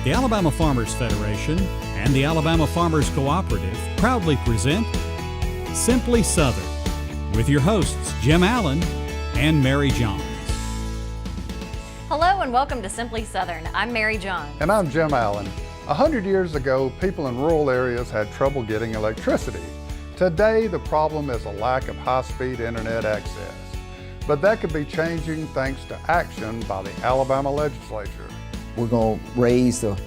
The Alabama Farmers Federation and the Alabama Farmers Cooperative proudly present Simply Southern with your hosts Jim Allen and Mary Johns. Hello and welcome to Simply Southern. I'm Mary Johns. And I'm Jim Allen. 100 years ago, people in rural areas had trouble getting electricity. Today, the problem is a lack of high-speed internet access. But that could be changing thanks to action by the Alabama legislature. We're going to raise the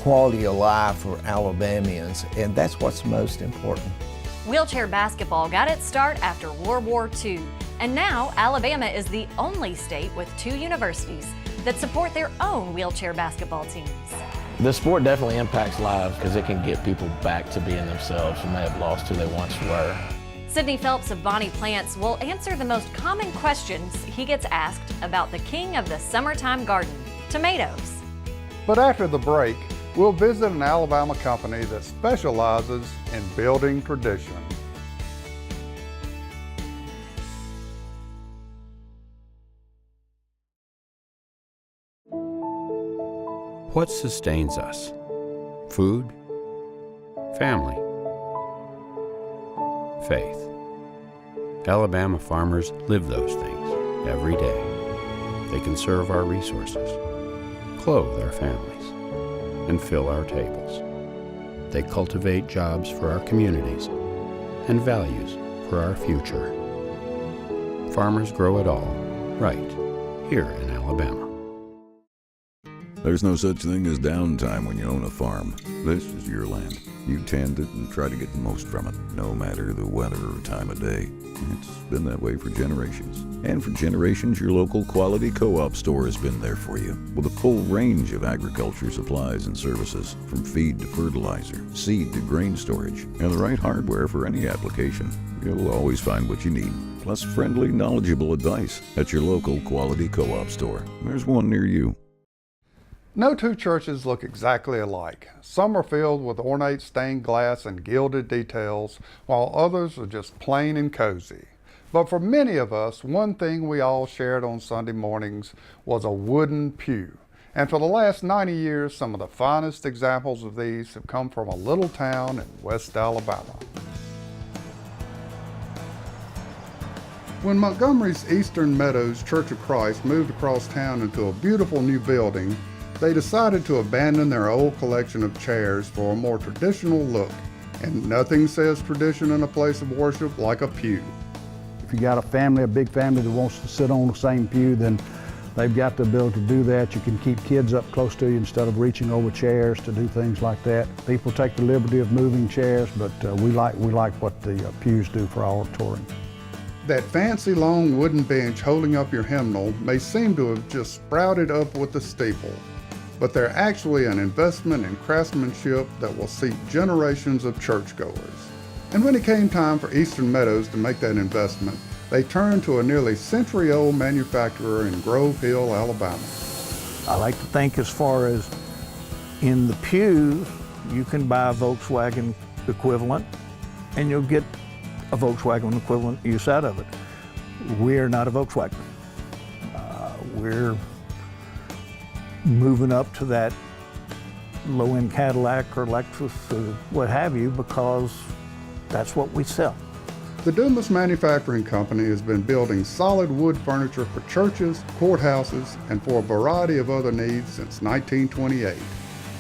quality of life for Alabamians, and that's what's most important. Wheelchair basketball got its start after World War II, and now Alabama is the only state with 2 universities that support their own wheelchair basketball teams. The sport definitely impacts lives because it can get people back to being themselves who may have lost who they once were. Sydney Phelps of Bonnie Plants will answer the most common questions he gets asked about the king of the summertime garden, tomatoes. But after the break, we'll visit an Alabama company that specializes in building tradition. What sustains us? Food? Family? Faith. Alabama farmers live those things every day. They conserve our resources, clothe our families, and fill our tables. They cultivate jobs for our communities and values for our future. Farmers grow it all right here in Alabama. There's no such thing as downtime when you own a farm. This is your land. You tend it and try to get the most from it, no matter the weather or time of day. It's been that way for generations. And for generations, your local quality co-op store has been there for you, with a full range of agriculture supplies and services, from feed to fertilizer, seed to grain storage, and the right hardware for any application. You'll always find what you need, plus friendly, knowledgeable advice at your local quality co-op store. There's one near you. No 2 churches look exactly alike. Some are filled with ornate stained glass and gilded details, while others are just plain and cozy. But for many of us, one thing we all shared on Sunday mornings was a wooden pew. And for the last 90 years, some of the finest examples of these have come from a little town in West Alabama. When Montgomery's Eastern Meadows Church of Christ moved across town into a beautiful new building, they decided to abandon their old collection of chairs for a more traditional look. And nothing says tradition in a place of worship like a pew. If you got a family, a big family that wants to sit on the same pew, then they've got the ability to do that. You can keep kids up close to you instead of reaching over chairs to do things like that. People take the liberty of moving chairs, but we like what the pews do for our auditorium. That fancy long wooden bench holding up your hymnal may seem to have just sprouted up with the steeple, but they're actually an investment in craftsmanship that will seat generations of churchgoers. And when it came time for Eastern Meadows to make that investment, they turned to a nearly century-old manufacturer in Grove Hill, Alabama. I like to think as far as in the pews, you can buy a Volkswagen equivalent and you'll get a Volkswagen equivalent use out of it. We're not a Volkswagen. We're moving up to that low-end Cadillac or Lexus or what have you because that's what we sell. The Dumas Manufacturing Company has been building solid wood furniture for churches, courthouses, and for a variety of other needs since 1928.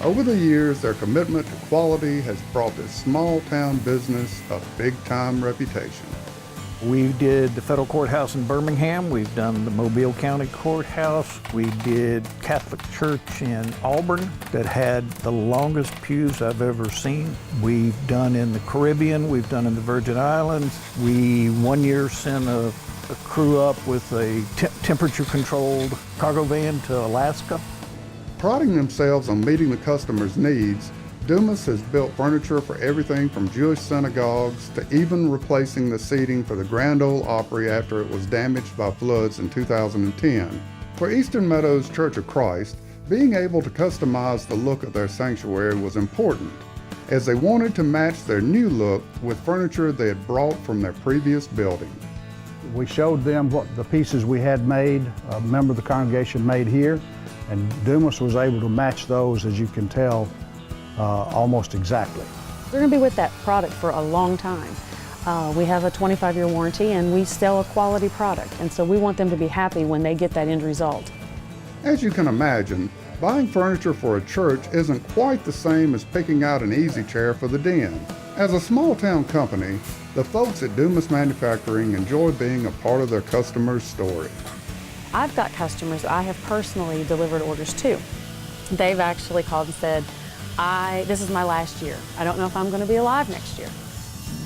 Over the years, their commitment to quality has brought this small-town business a big-time reputation. We did the federal courthouse in Birmingham. We've done the Mobile County Courthouse. We did Catholic Church in Auburn that had the longest pews I've ever seen. We've done in the Caribbean. We've done in the Virgin Islands. We one year sent a crew up with a temperature-controlled cargo van to Alaska. Priding themselves on meeting the customer's needs, Dumas has built furniture for everything from Jewish synagogues to even replacing the seating for the Grand Ole Opry after it was damaged by floods in 2010. For Eastern Meadows Church of Christ, being able to customize the look of their sanctuary was important, as they wanted to match their new look with furniture they had brought from their previous building. We showed them what the pieces we had made, a member of the congregation made here, and Dumas was able to match those, as you can tell, almost exactly. They're going to be with that product for a long time. We have a 25-year warranty and we sell a quality product, and so we want them to be happy when they get that end result. As you can imagine, buying furniture for a church isn't quite the same as picking out an easy chair for the den. As a small-town company, the folks at Dumas Manufacturing enjoy being a part of their customers' story. I've got customers I have personally delivered orders to. They've actually called and said, this is my last year. I don't know if I'm going to be alive next year.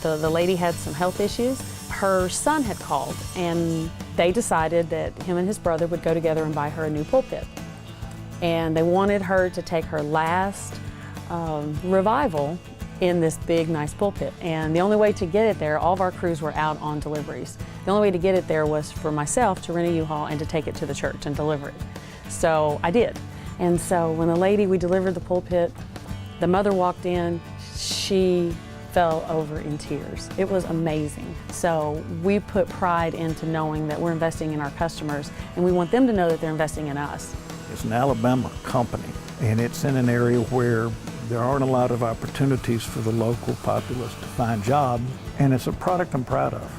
The lady had some health issues. Her son had called, and they decided that him and his brother would go together and buy her a new pulpit. And they wanted her to take her last revival in this big, nice pulpit. And the only way to get it there, all of our crews were out on deliveries. The only way to get it there was for myself to rent a U-Haul and to take it to the church and deliver it. So I did. And so when we delivered the pulpit, the mother walked in, she fell over in tears. It was amazing. So we put pride into knowing that we're investing in our customers, and we want them to know that they're investing in us. It's an Alabama company, and it's in an area where there aren't a lot of opportunities for the local populace to find jobs, and it's a product I'm proud of.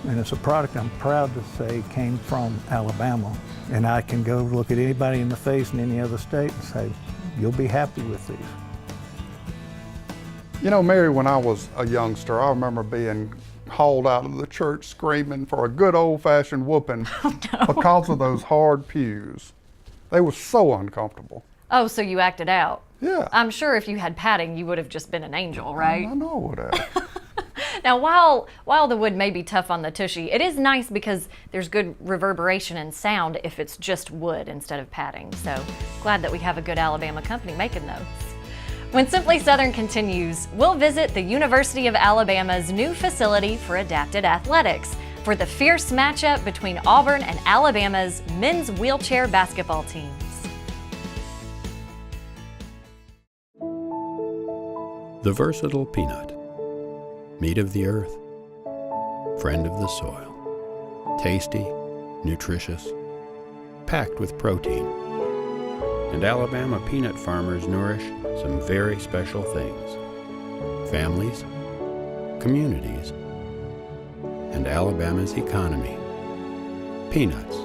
And it's a product I'm proud to say came from Alabama. And I can go look at anybody in the face in any other state and say, you'll be happy with these. You know, Mary, when I was a youngster, I remember being hauled out of the church screaming for a good old-fashioned whooping because of those hard pews. They were so uncomfortable. Oh, so you acted out? Yeah. I'm sure if you had padding, you would have just been an angel, right? I know I would have. Now, while the wood may be tough on the tushy, it is nice because there's good reverberation and sound if it's just wood instead of padding. So glad that we have a good Alabama company making those. When Simply Southern continues, we'll visit the University of Alabama's new facility for adapted athletics for the fierce matchup between Auburn and Alabama's men's wheelchair basketball teams. The versatile peanut. Meat of the earth, friend of the soil, tasty, nutritious, packed with protein. And Alabama peanut farmers nourish some very special things. Families, communities, and Alabama's economy. Peanuts.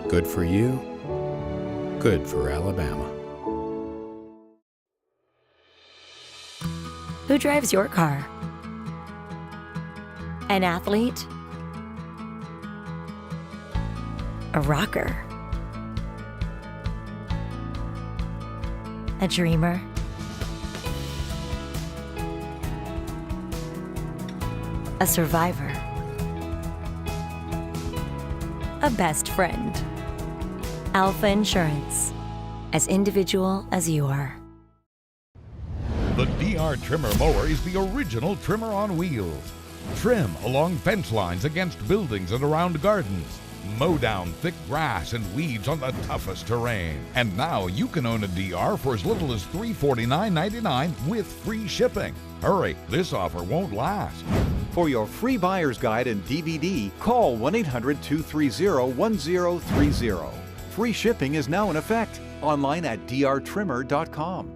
Good for you, good for Alabama. Who drives your car? An athlete? A rocker? A dreamer? A survivor? A best friend? Alpha Insurance. As individual as you are. The DR Trimmer Mower is the original trimmer on wheels. Trim along fence lines against buildings and around gardens. Mow down thick grass and weeds on the toughest terrain. And now you can own a DR for as little as $349.99 with free shipping. Hurry, this offer won't last. For your free buyer's guide and DVD, call 1-800-230-1030. Free shipping is now in effect. Online at drtrimmer.com.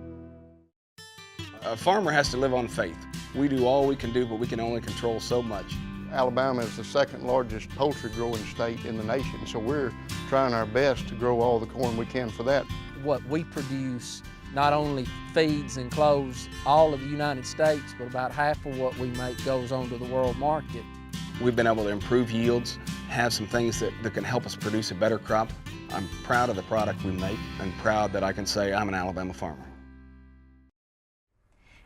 A farmer has to live on faith. We do all we can do, but we can only control so much. Alabama is the second largest poultry growing state in the nation, so we're trying our best to grow all the corn we can for that. What we produce not only feeds and clothes all of the United States, but about half of what we make goes on to the world market. We've been able to improve yields, have some things that can help us produce a better crop. I'm proud of the product we make and proud that I can say I'm an Alabama farmer.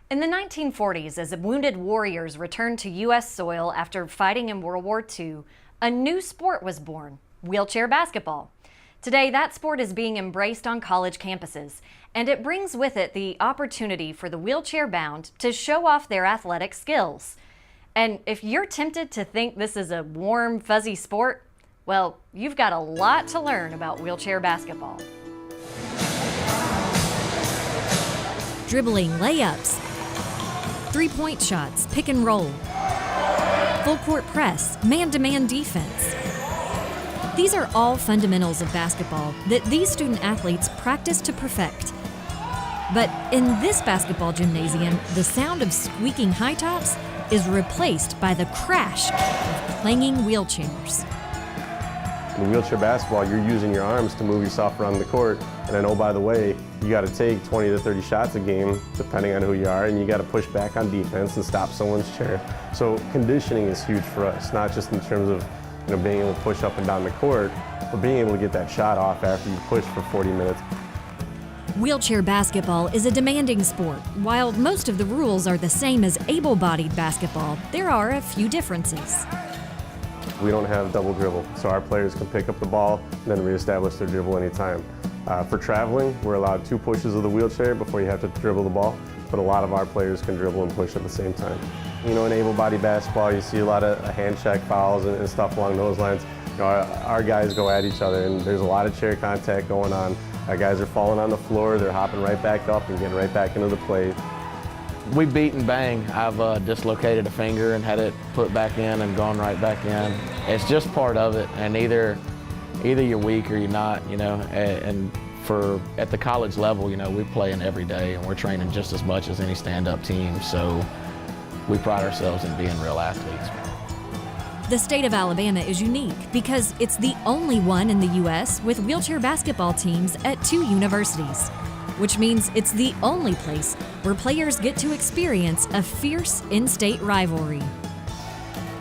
In the 1940s, as wounded warriors returned to U.S. soil after fighting in World War II, a new sport was born, wheelchair basketball. Today, that sport is being embraced on college campuses, and it brings with it the opportunity for the wheelchair-bound to show off their athletic skills. And if you're tempted to think this is a warm, fuzzy sport, well, you've got a lot to learn about wheelchair basketball. Dribbling layups, three-point shots, pick and roll, full court press, man-to-man defense. These are all fundamentals of basketball that these student athletes practice to perfect. But in this basketball gymnasium, the sound of squeaking high tops is replaced by the crash of clanging wheelchairs. In wheelchair basketball, you're using your arms to move yourself around the court. And then, oh, by the way, you got to take 20 to 30 shots a game, depending on who you are, and you got to push back on defense and stop someone's chair. So conditioning is huge for us, not just in terms of being able to push up and down the court, but being able to get that shot off after you push for 40 minutes. Wheelchair basketball is a demanding sport. While most of the rules are the same as able-bodied basketball, there are a few differences. We don't have double dribble, so our players can pick up the ball and then reestablish their dribble anytime. For traveling, we're allowed 2 pushes of the wheelchair before you have to dribble the ball, but a lot of our players can dribble and push at the same time. In able-bodied basketball, you see a lot of hand check fouls and stuff along those lines. Our guys go at each other, and there's a lot of chair contact going on. Our guys are falling on the floor, they're hopping right back up and getting right back into the plate. We beat and bang. I've dislocated a finger and had it put back in and gone right back in. It's just part of it, and either you're weak or you're not, and at the college level, we're playing every day and we're training just as much as any stand-up team, so we pride ourselves in being real athletes. The state of Alabama is unique because it's the only one in the U.S. with wheelchair basketball teams at 2 universities, which means it's the only place where players get to experience a fierce in-state rivalry.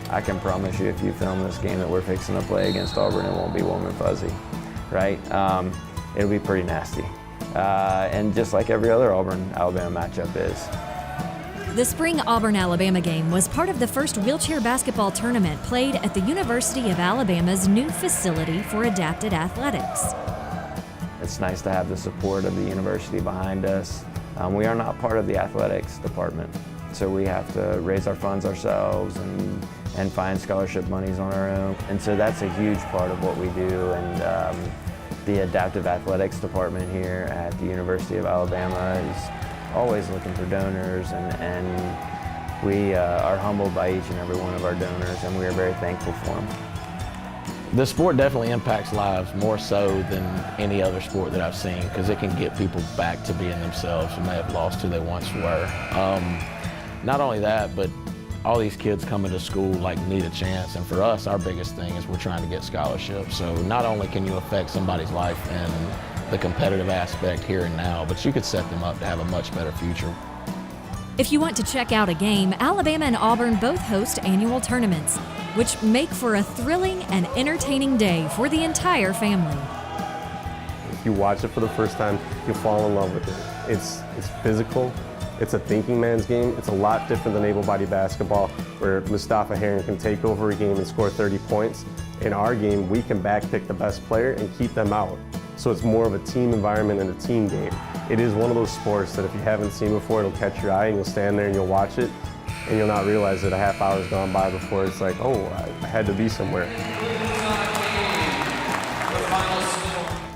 I can promise you if you film this game that we're fixing to play against Auburn, it won't be warm and fuzzy, right? It'll be pretty nasty. And just like every other Auburn-Alabama matchup is. The spring Auburn-Alabama game was part of the first wheelchair basketball tournament played at the University of Alabama's new facility for adapted athletics. It's nice to have the support of the university behind us. We are not part of the athletics department, so we have to raise our funds ourselves and find scholarship monies on our own. And so that's a huge part of what we do. And the adaptive athletics department here at the University of Alabama is always looking for donors, and we are humbled by each and every one of our donors, and we are very thankful for them. The sport definitely impacts lives more so than any other sport that I've seen, because it can get people back to being themselves who may have lost who they once were. Not only that, but all these kids coming to school need a chance, and for us, our biggest thing is we're trying to get scholarships. So not only can you affect somebody's life and the competitive aspect here and now, but you could set them up to have a much better future. If you want to check out a game, Alabama and Auburn both host annual tournaments, which make for a thrilling and entertaining day for the entire family. If you watch it for the first time, you'll fall in love with it. It's physical, it's a thinking man's game. It's a lot different than able-bodied basketball, where Mustafa Heron can take over a game and score 30 points. In our game, we can backpick the best player and keep them out. So it's more of a team environment and a team game. It is one of those sports that if you haven't seen before, it'll catch your eye and you'll stand there and you'll watch it and you'll not realize that a half hour's gone by before it's like, oh, I had to be somewhere.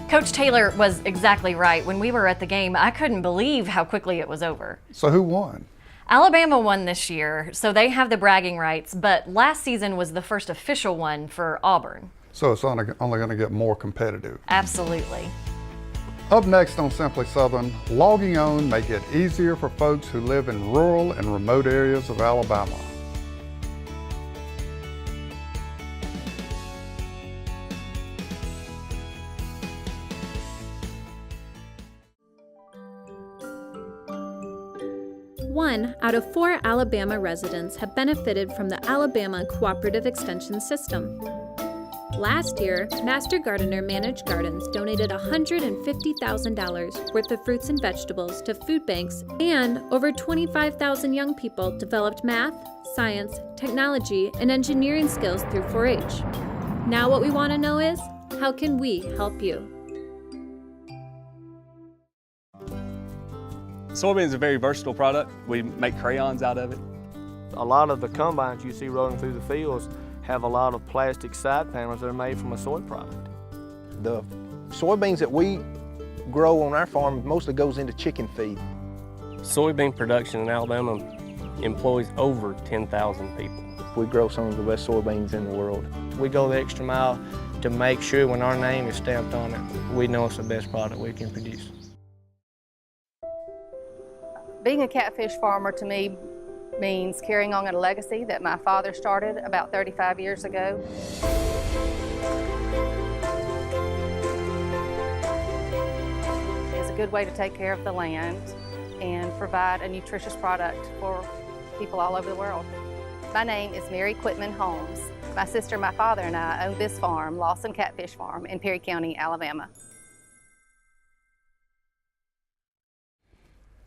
Coach Taylor was exactly right. When we were at the game, I couldn't believe how quickly it was over. So who won? Alabama won this year, so they have the bragging rights, but last season was the first official one for Auburn. So it's only going to get more competitive. Absolutely. Up next on Simply Southern, logging on make it easier for folks who live in rural and remote areas of Alabama. One out of 4 Alabama residents have benefited from the Alabama Cooperative Extension System. Last year, Master Gardener Managed Gardens donated $150,000 worth of fruits and vegetables to food banks, and over 25,000 young people developed math, science, technology, and engineering skills through 4-H. Now what we want to know is, how can we help you? Soybean is a very versatile product. We make crayons out of it. A lot of the combines you see rolling through the fields have a lot of plastic side panels that are made from a soy product. The soybeans that we grow on our farm mostly goes into chicken feed. Soybean production in Alabama employs over 10,000 people. We grow some of the best soybeans in the world. We go the extra mile to make sure when our name is stamped on it, we know it's the best product we can produce. Being a catfish farmer to me means carrying on a legacy that my father started about 35 years ago. It's a good way to take care of the land and provide a nutritious product for people all over the world. My name is Mary Quitman Holmes. My sister, my father, and I own this farm, Lawson Catfish Farm, in Perry County, Alabama.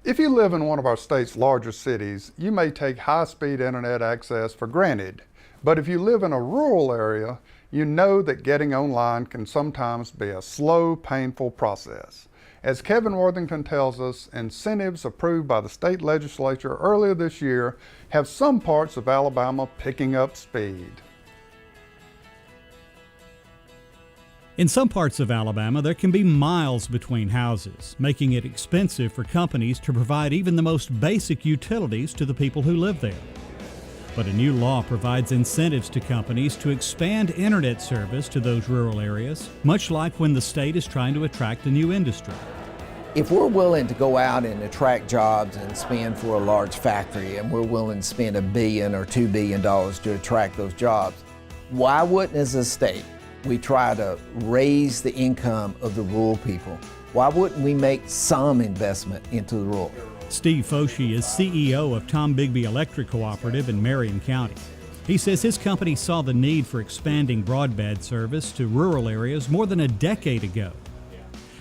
If you live in one of our state's largest cities, you may take high-speed internet access for granted. But if you live in a rural area, you know that getting online can sometimes be a slow, painful process. As Kevin Worthington tells us, incentives approved by the state legislature earlier this year have some parts of Alabama picking up speed. In some parts of Alabama, there can be miles between houses, making it expensive for companies to provide even the most basic utilities to the people who live there. But a new law provides incentives to companies to expand internet service to those rural areas, much like when the state is trying to attract a new industry. If we're willing to go out and attract jobs and spend for a large factory, and we're willing to spend $1 billion or $2 billion to attract those jobs, why wouldn't, as a state, we try to raise the income of the rural people? Why wouldn't we make some investment into the rural? Steve Foshee is CEO of Tom Bigby Electric Cooperative in Marion County. He says his company saw the need for expanding broadband service to rural areas more than a decade ago.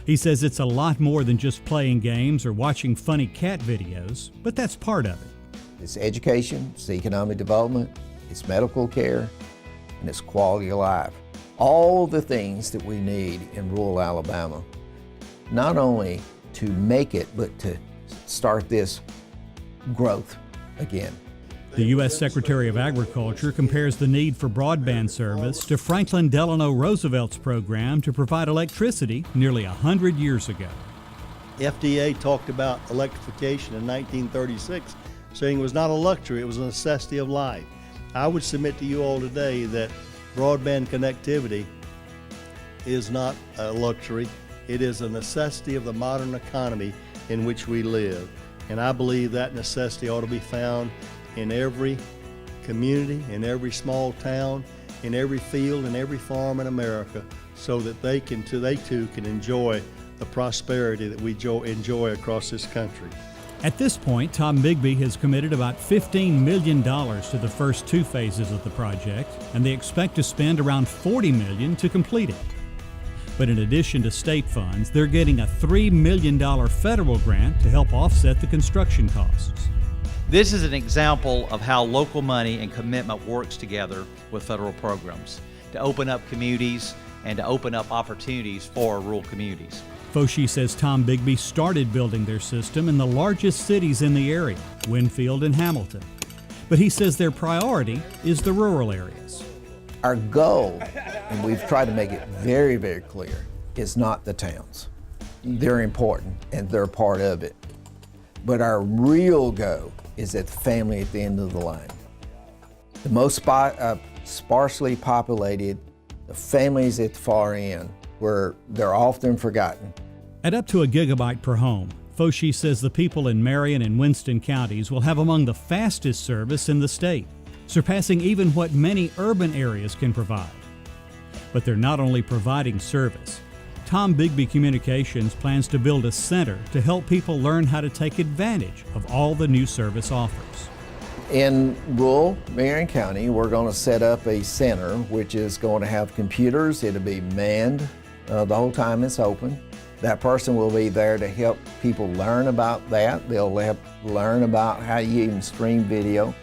He says it's a lot more than just playing games or watching funny cat videos, but that's part of it. It's education, it's economic development, it's medical care, and it's quality of life. All the things that we need in rural Alabama, not only to make it, but to start this growth again. The U.S. Secretary of Agriculture compares the need for broadband service to Franklin Delano Roosevelt's program to provide electricity nearly 100 years ago. FDA talked about electrification in 1936, saying it was not a luxury, it was a necessity of life. I would submit to you all today that broadband connectivity is not a luxury, it is a necessity of the modern economy in which we live. And I believe that necessity ought to be found in every community, in every small town, in every field, in every farm in America, so that they too can enjoy the prosperity that we enjoy across this country. At this point, Tom Bigby has committed about $15 million to the first two phases of the project, and they expect to spend around $40 million to complete it. But in addition to state funds, they're getting a $3 million federal grant to help offset the construction costs. This is an example of how local money and commitment works together with federal programs to open up communities and to open up opportunities for rural communities. Foshee says Tom Bigby started building their system in the largest cities in the area, Winfield and Hamilton. But he says their priority is the rural areas. Our goal, and we've tried to make it very, very clear, is not the towns. They're important and they're part of it. But our real goal is at the family at the end of the line. The most sparsely populated, the families at the far end, where they're often forgotten. At up to a gigabyte per home, Foshee says the people in Marion and Winston counties will have among the fastest service in the state, surpassing even what many urban areas can provide. But they're not only providing service. Tom Bigby Communications plans to build a center to help people learn how to take advantage of all the new service offers. In rural Marion County, we're going to set up a center which is going to have computers. It'll be manned the whole time it's open. That person will be there to help people learn about that. They'll learn about how you even stream video.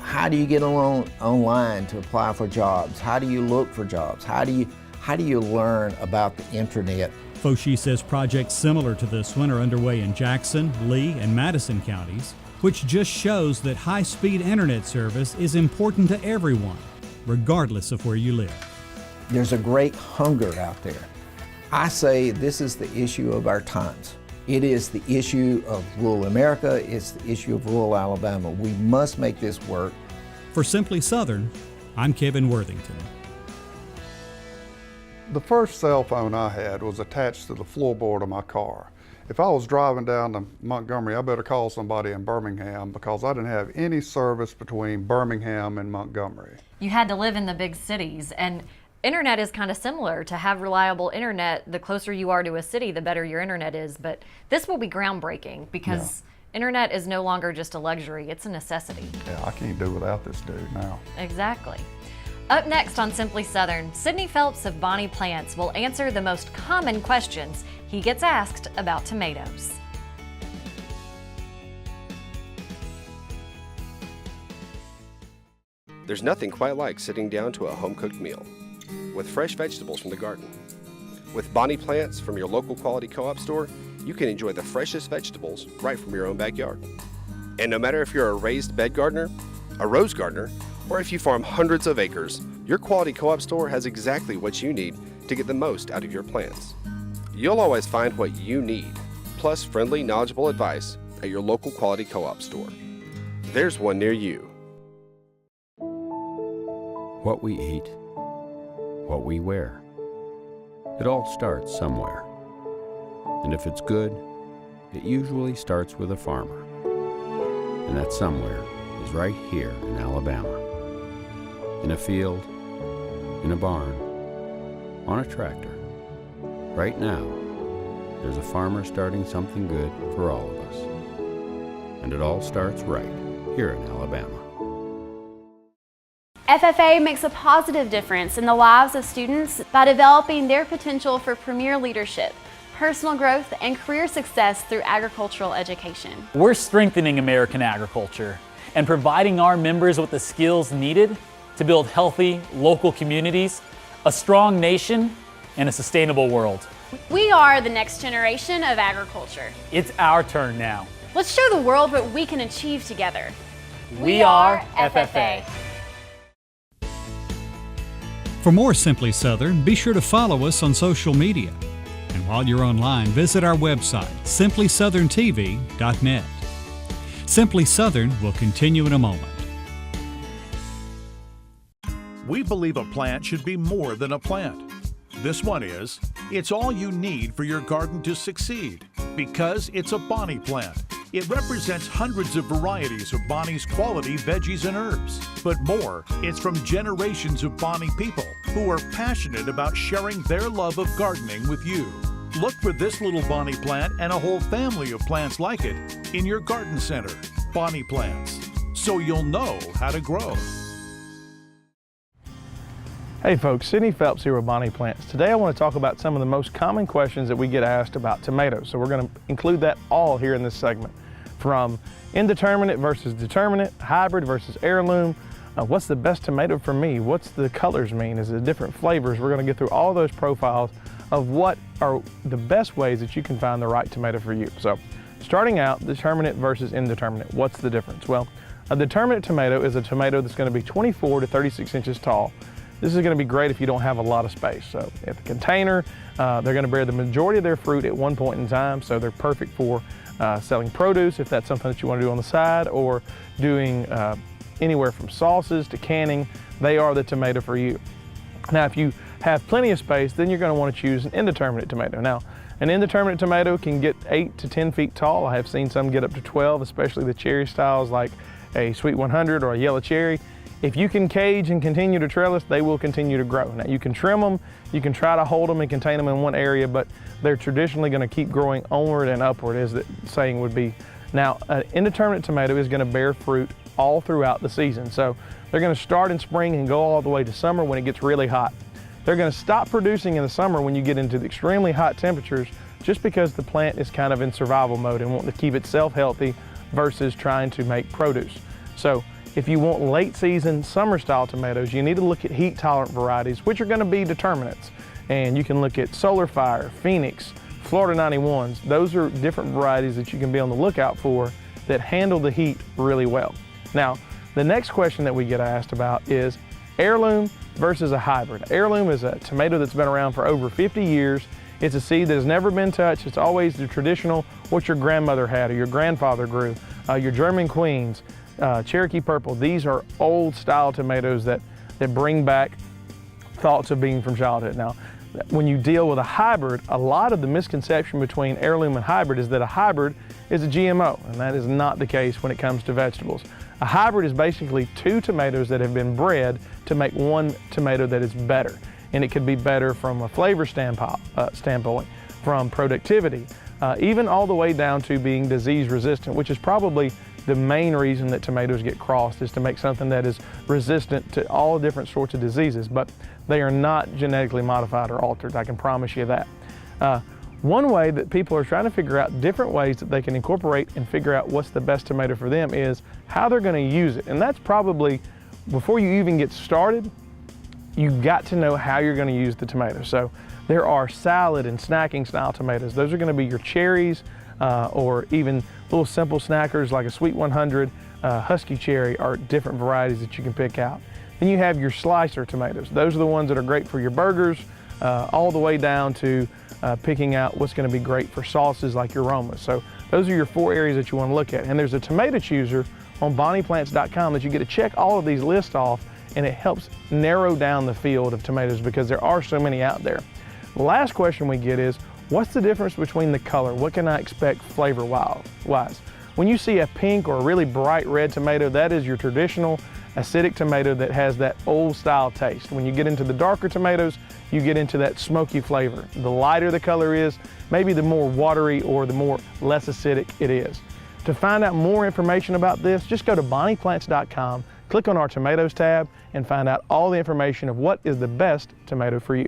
How do you get online to apply for jobs? How do you look for jobs? How do you learn about the internet? Foshee says projects similar to this one are underway in Jackson, Lee, and Madison counties, which just shows that high-speed internet service is important to everyone, regardless of where you live. There's a great hunger out there. I say this is the issue of our times. It is the issue of rural America, it's the issue of rural Alabama. We must make this work. For Simply Southern, I'm Kevin Worthington. The first cell phone I had was attached to the floorboard of my car. If I was driving down to Montgomery, I better call somebody in Birmingham because I didn't have any service between Birmingham and Montgomery. You had to live in the big cities, and internet is kind of similar. To have reliable internet, the closer you are to a city, the better your internet is. But this will be groundbreaking because internet is no longer just a luxury, it's a necessity. Yeah, I can't do without this dude now. Exactly. Up next on Simply Southern, Sidney Phelps of Bonnie Plants will answer the most common questions he gets asked about tomatoes. There's nothing quite like sitting down to a home-cooked meal with fresh vegetables from the garden. With Bonnie Plants from your local quality co-op store, you can enjoy the freshest vegetables right from your own backyard. And no matter if you're a raised bed gardener, a rose gardener, or if you farm hundreds of acres, your quality co-op store has exactly what you need to get the most out of your plants. You'll always find what you need, plus friendly, knowledgeable advice at your local quality co-op store. There's one near you. What we eat, what we wear. It all starts somewhere. And if it's good, it usually starts with a farmer. And that somewhere is right here in Alabama. In a field, in a barn, on a tractor. Right now, there's a farmer starting something good for all of us. And it all starts right here in Alabama. FFA makes a positive difference in the lives of students by developing their potential for premier leadership, personal growth, and career success through agricultural education. We're strengthening American agriculture and providing our members with the skills needed to build healthy local communities, a strong nation, and a sustainable world. We are the next generation of agriculture. It's our turn now. Let's show the world what we can achieve together. We are FFA. For more Simply Southern, be sure to follow us on social media. And while you're online, visit our website, simplysouthern.tv.net. Simply Southern will continue in a moment. We believe a plant should be more than a plant. This one is. It's all you need for your garden to succeed because it's a Bonnie plant. It represents hundreds of varieties of Bonnie's quality veggies and herbs. But more, it's from generations of Bonnie people who are passionate about sharing their love of gardening with you. Look for this little Bonnie plant and a whole family of plants like it in your garden center. Bonnie Plants, so you'll know how to grow. Hey folks, Sidney Phelps here with Bonnie Plants. Today I want to talk about some of the most common questions that we get asked about tomatoes. So we're going to include that all here in this segment. From indeterminate versus determinate, hybrid versus heirloom, what's the best tomato for me? What's the colors mean? Is it different flavors? We're going to get through all those profiles of what are the best ways that you can find the right tomato for you. So starting out, determinate versus indeterminate, what's the difference? Well, a determinate tomato is a tomato that's going to be 24 to 36 inches tall. This is going to be great if you don't have a lot of space. So if the container, they're going to bear the majority of their fruit at one point in time, so they're perfect for selling produce if that's something that you want to do on the side, or doing anywhere from sauces to canning. They are the tomato for you. Now if you have plenty of space, then you're going to want to choose an indeterminate tomato. Now an indeterminate tomato can get 8 to 10 feet tall. I have seen some get up to 12, especially the cherry styles like a Sweet 100 or a yellow cherry. If you can cage and continue to trellis, they will continue to grow. Now you can trim them, you can try to hold them and contain them in one area, but they're traditionally going to keep growing onward and upward, as the saying would be. Now, an indeterminate tomato is going to bear fruit all throughout the season. So they're going to start in spring and go all the way to summer when it gets really hot. They're going to stop producing in the summer when you get into the extremely hot temperatures, just because the plant is kind of in survival mode and wanting to keep itself healthy versus trying to make produce. So if you want late season summer style tomatoes, you need to look at heat tolerant varieties, which are going to be determinants. And you can look at Solar Fire, Phoenix, Florida 91s. Those are different varieties that you can be on the lookout for that handle the heat really well. Now, the next question that we get asked about is heirloom versus a hybrid. Heirloom is a tomato that's been around for over 50 years. It's a seed that has never been touched. It's always the traditional, what your grandmother had or your grandfather grew. Your German Queens, Cherokee Purple, these are old style tomatoes that bring back thoughts of being from childhood. Now, when you deal with a hybrid, a lot of the misconception between heirloom and hybrid is that a hybrid is a GMO, and that is not the case when it comes to vegetables. A hybrid is basically two tomatoes that have been bred to make one tomato that is better. And it could be better from a flavor standpoint, from productivity, even all the way down to being disease resistant, which is probably the main reason that tomatoes get crossed, is to make something that is resistant to all different sorts of diseases. But they are not genetically modified or altered, I can promise you that. One way that people are trying to figure out different ways that they can incorporate and figure out what's the best tomato for them is how they're going to use it. And that's probably, before you even get started, you've got to know how you're going to use the tomato. So there are salad and snacking style tomatoes. Those are going to be your cherries or even little simple snackers like a Sweet 100, Husky Cherry are different varieties that you can pick out. Then you have your slicer tomatoes. Those are the ones that are great for your burgers, all the way down to picking out what's going to be great for sauces like your aromas. So those are your 4 areas that you want to look at. And there's a tomato chooser on bonnieplants.com that you get to check all of these lists off, and it helps narrow down the field of tomatoes because there are so many out there. The last question we get is, what's the difference between the color? What can I expect flavor-wise? When you see a pink or a really bright red tomato, that is your traditional acidic tomato that has that old style taste. When you get into the darker tomatoes, you get into that smoky flavor. The lighter the color is, maybe the more watery or the more less acidic it is. To find out more information about this, just go to bonnieplants.com, click on our tomatoes tab, and find out all the information of what is the best tomato for you.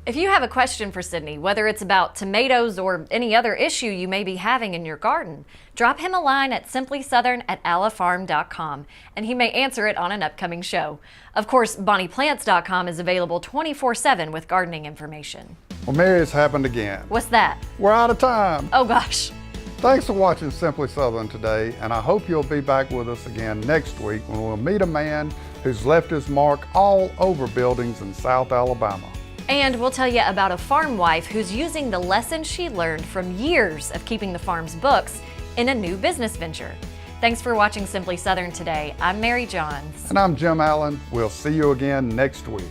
If you have a question for Sydney, whether it's about tomatoes or any other issue you may be having in your garden, drop him a line at simplysouthern@allafarm.com and he may answer it on an upcoming show. Of course, bonnieplants.com is available 24/7 with gardening information. Well, Mary, it's happened again. What's that? We're out of time. Oh gosh. Thanks for watching Simply Southern today, and I hope you'll be back with us again next week when we'll meet a man who's left his mark all over buildings in South Alabama. And we'll tell you about a farm wife who's using the lessons she learned from years of keeping the farm's books in a new business venture. Thanks for watching Simply Southern today. I'm Mary Johns. And I'm Jim Allen. We'll see you again next week.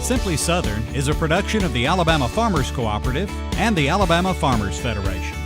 Simply Southern is a production of the Alabama Farmers Cooperative and the Alabama Farmers Federation.